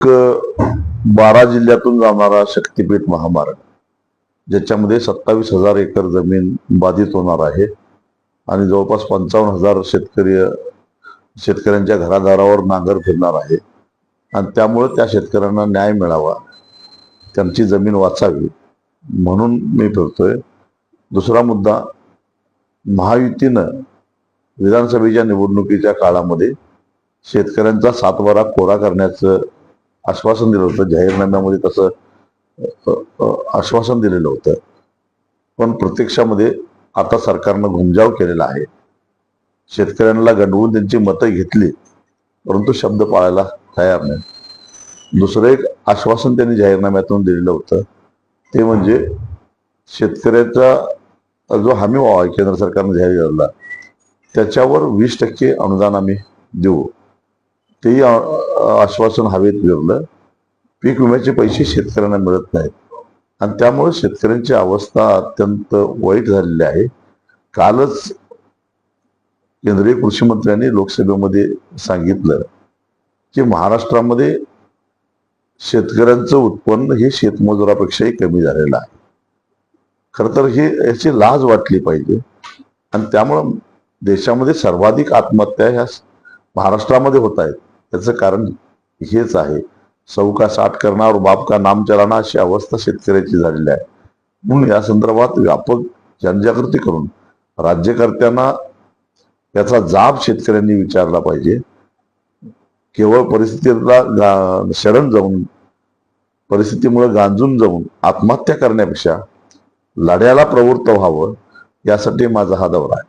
12 जिल्ह्यातून जाणारा शक्तीपीठ महामार्ग, ज्याच्यामध्ये 27,000 एकर जमीन बाधित होणार आहे आणि जवळपास 55,000 शेतकऱ्यांच्या घरादारावर नांगर फिरणार आहे आणि त्यामुळे त्या शेतकऱ्यांना न्याय मिळावा, त्यांची जमीन वाचावी म्हणून मी फिरतोय. दुसरा मुद्दा, महायुतीनं विधानसभेच्या निवडणुकीच्या काळामध्ये शेतकऱ्यांचा सातबारा कोरा करण्याचं आश्वासन दिलं होतं. जाहीरनाम्यामध्ये तसं आश्वासन दिलेलं होतं, पण प्रत्यक्षामध्ये आता सरकारनं घुमजाव केलेला आहे. शेतकऱ्यांना गंडवून त्यांची मतं घेतली, परंतु शब्द पाळायला तयार नाही. दुसरं एक आश्वासन त्यांनी जाहीरनाम्यातून दिलेलं होतं, ते म्हणजे शेतकऱ्याचा जो हमी भाव आहे केंद्र सरकारने जाहीर केलेला, त्याच्यावर 20% अनुदान आम्ही देऊ. तेही आश्वासन हवेत विरलं. पीक विम्याचे पैसे शेतकऱ्यांना मिळत नाहीत आणि त्यामुळे शेतकऱ्यांची अवस्था अत्यंत वाईट झालेली आहे. कालच केंद्रीय कृषी मंत्र्यांनी लोकसभेमध्ये सांगितलं की महाराष्ट्रामध्ये शेतकऱ्यांचं उत्पन्न हे शेतमजुरापेक्षाही कमी झालेलं आहे. खरं तर याची लाज वाटली पाहिजे आणि त्यामुळं देशामध्ये सर्वाधिक आत्महत्या ह्या महाराष्ट्रामध्ये होत आहेत. त्याचं कारण हेच आहे. सौ का साठ करना और बाप का नाम चलाना अशी अवस्था शेतकऱ्याची झालेली आहे. म्हणून या संदर्भात व्यापक जनजागृती करून राज्यकर्त्यांना याचा जाब शेतकऱ्यांनी विचारला पाहिजे. केवळ परिस्थितीला शरण जाऊन, परिस्थितीमुळे गांजून जाऊन आत्महत्या करण्यापेक्षा लढ्याला प्रवृत्त व्हावं, यासाठी माझा हा दौरा आहे.